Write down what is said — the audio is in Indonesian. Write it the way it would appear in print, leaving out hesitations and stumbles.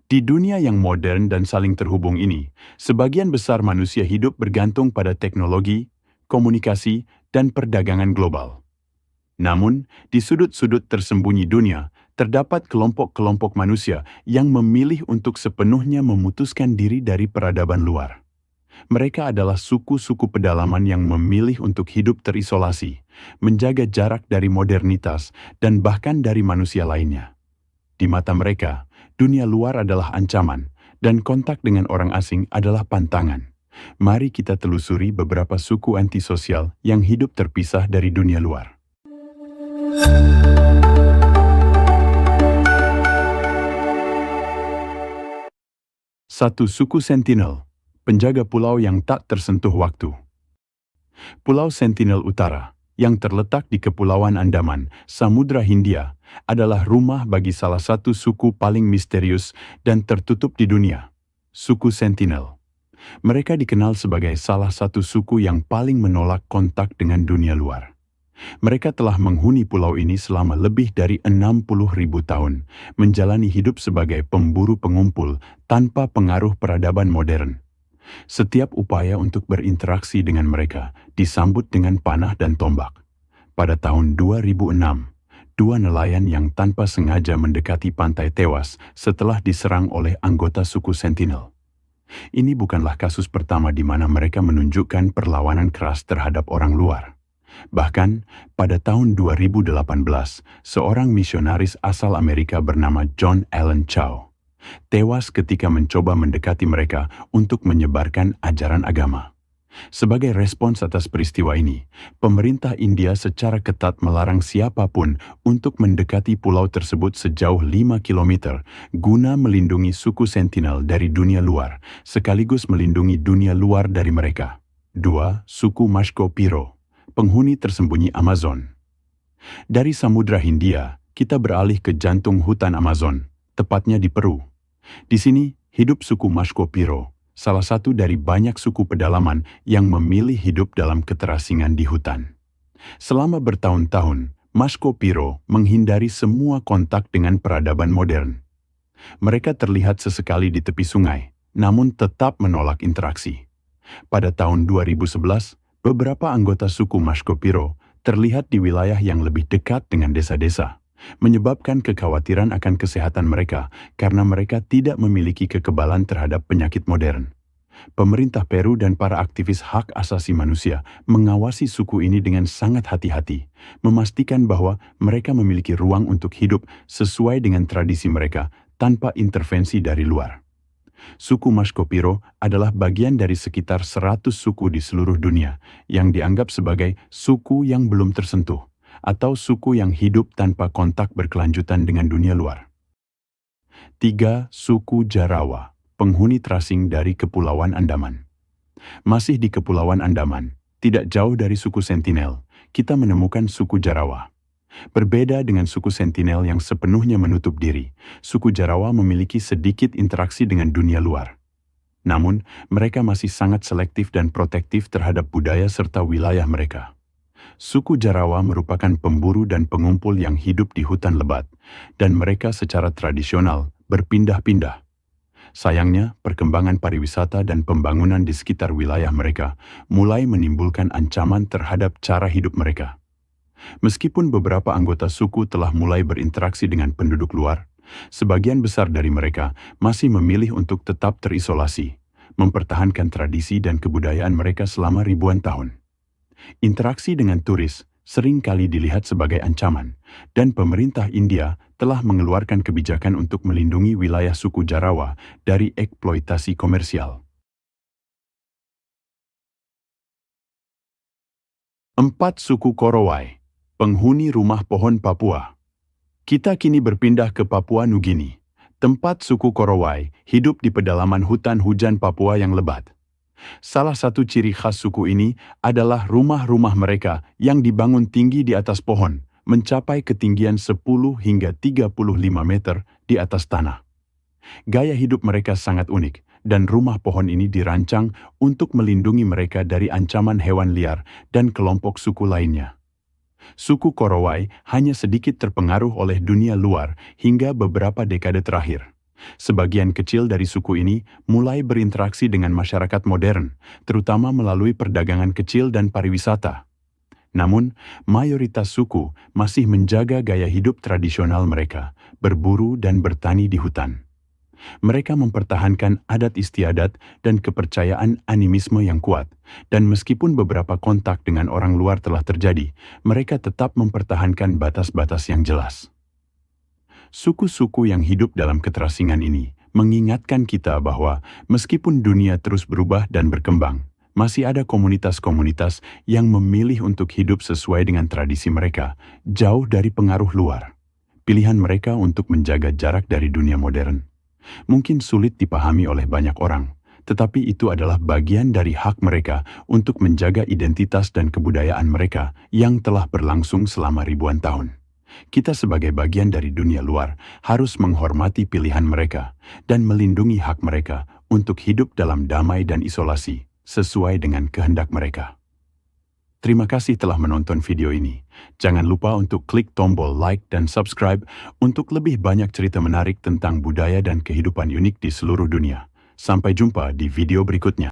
Di dunia yang modern dan saling terhubung ini, sebagian besar manusia hidup bergantung pada teknologi, komunikasi, dan perdagangan global. Namun, di sudut-sudut tersembunyi dunia, terdapat kelompok-kelompok manusia yang memilih untuk sepenuhnya memutuskan diri dari peradaban luar. Mereka adalah suku-suku pedalaman yang memilih untuk hidup terisolasi, menjaga jarak dari modernitas, dan bahkan dari manusia lainnya. Di mata mereka, dunia luar adalah ancaman, dan kontak dengan orang asing adalah pantangan. Mari kita telusuri beberapa suku antisosial yang hidup terpisah dari dunia luar. Satu, suku Sentinel, penjaga pulau yang tak tersentuh waktu. Pulau Sentinel Utara, yang terletak di Kepulauan Andaman, Samudra Hindia, adalah rumah bagi salah satu suku paling misterius dan tertutup di dunia, suku Sentinel. Mereka dikenal sebagai salah satu suku yang paling menolak kontak dengan dunia luar. Mereka telah menghuni pulau ini selama lebih dari 60.000 tahun, menjalani hidup sebagai pemburu pengumpul tanpa pengaruh peradaban modern. Setiap upaya untuk berinteraksi dengan mereka disambut dengan panah dan tombak. Pada tahun 2006, dua nelayan yang tanpa sengaja mendekati pantai tewas setelah diserang oleh anggota suku Sentinel. Ini bukanlah kasus pertama di mana mereka menunjukkan perlawanan keras terhadap orang luar. Bahkan, pada tahun 2018, seorang misionaris asal Amerika bernama John Allen Chau tewas ketika mencoba mendekati mereka untuk menyebarkan ajaran agama. Sebagai respons atas peristiwa ini, pemerintah India secara ketat melarang siapapun untuk mendekati pulau tersebut sejauh 5 km guna melindungi suku Sentinel dari dunia luar, sekaligus melindungi dunia luar dari mereka. 2. Suku Mashko-Piro, penghuni tersembunyi Amazon. Dari Samudra Hindia, kita beralih ke jantung hutan Amazon, tepatnya di Peru. Di sini, hidup suku Mashko-Piro, salah satu dari banyak suku pedalaman yang memilih hidup dalam keterasingan di hutan. Selama bertahun-tahun, Mashko-Piro menghindari semua kontak dengan peradaban modern. Mereka terlihat sesekali di tepi sungai, namun tetap menolak interaksi. Pada tahun 2011, beberapa anggota suku Mashko-Piro terlihat di wilayah yang lebih dekat dengan desa-desa, menyebabkan kekhawatiran akan kesehatan mereka karena mereka tidak memiliki kekebalan terhadap penyakit modern. Pemerintah Peru dan para aktivis hak asasi manusia mengawasi suku ini dengan sangat hati-hati, memastikan bahwa mereka memiliki ruang untuk hidup sesuai dengan tradisi mereka tanpa intervensi dari luar. Suku Mashko-Piro adalah bagian dari sekitar 100 suku di seluruh dunia yang dianggap sebagai suku yang belum tersentuh atau suku yang hidup tanpa kontak berkelanjutan dengan dunia luar. 3. Suku Jarawa, penghuni terasing dari Kepulauan Andaman. Masih di Kepulauan Andaman, tidak jauh dari suku Sentinel, kita menemukan suku Jarawa. Berbeda dengan suku Sentinel yang sepenuhnya menutup diri, suku Jarawa memiliki sedikit interaksi dengan dunia luar. Namun, mereka masih sangat selektif dan protektif terhadap budaya serta wilayah mereka. Suku Jarawa merupakan pemburu dan pengumpul yang hidup di hutan lebat, dan mereka secara tradisional berpindah-pindah. Sayangnya, perkembangan pariwisata dan pembangunan di sekitar wilayah mereka mulai menimbulkan ancaman terhadap cara hidup mereka. Meskipun beberapa anggota suku telah mulai berinteraksi dengan penduduk luar, sebagian besar dari mereka masih memilih untuk tetap terisolasi, mempertahankan tradisi dan kebudayaan mereka selama ribuan tahun. Interaksi dengan turis sering kali dilihat sebagai ancaman, dan pemerintah India telah mengeluarkan kebijakan untuk melindungi wilayah suku Jarawa dari eksploitasi komersial. 4. Suku Korowai, penghuni rumah pohon Papua. Kita kini berpindah ke Papua Nugini, tempat suku Korowai hidup di pedalaman hutan hujan Papua yang lebat. Salah satu ciri khas suku ini adalah rumah-rumah mereka yang dibangun tinggi di atas pohon, mencapai ketinggian 10 hingga 35 meter di atas tanah. Gaya hidup mereka sangat unik, dan rumah pohon ini dirancang untuk melindungi mereka dari ancaman hewan liar dan kelompok suku lainnya. Suku Korowai hanya sedikit terpengaruh oleh dunia luar hingga beberapa dekade terakhir. Sebagian kecil dari suku ini mulai berinteraksi dengan masyarakat modern, terutama melalui perdagangan kecil dan pariwisata. Namun, mayoritas suku masih menjaga gaya hidup tradisional mereka, berburu dan bertani di hutan. Mereka mempertahankan adat istiadat dan kepercayaan animisme yang kuat, dan meskipun beberapa kontak dengan orang luar telah terjadi, mereka tetap mempertahankan batas-batas yang jelas. Suku-suku yang hidup dalam keterasingan ini mengingatkan kita bahwa meskipun dunia terus berubah dan berkembang, masih ada komunitas-komunitas yang memilih untuk hidup sesuai dengan tradisi mereka, jauh dari pengaruh luar. Pilihan mereka untuk menjaga jarak dari dunia modern mungkin sulit dipahami oleh banyak orang, tetapi itu adalah bagian dari hak mereka untuk menjaga identitas dan kebudayaan mereka yang telah berlangsung selama ribuan tahun. Kita sebagai bagian dari dunia luar harus menghormati pilihan mereka dan melindungi hak mereka untuk hidup dalam damai dan isolasi sesuai dengan kehendak mereka. Terima kasih telah menonton video ini. Jangan lupa untuk klik tombol like dan subscribe untuk lebih banyak cerita menarik tentang budaya dan kehidupan unik di seluruh dunia. Sampai jumpa di video berikutnya.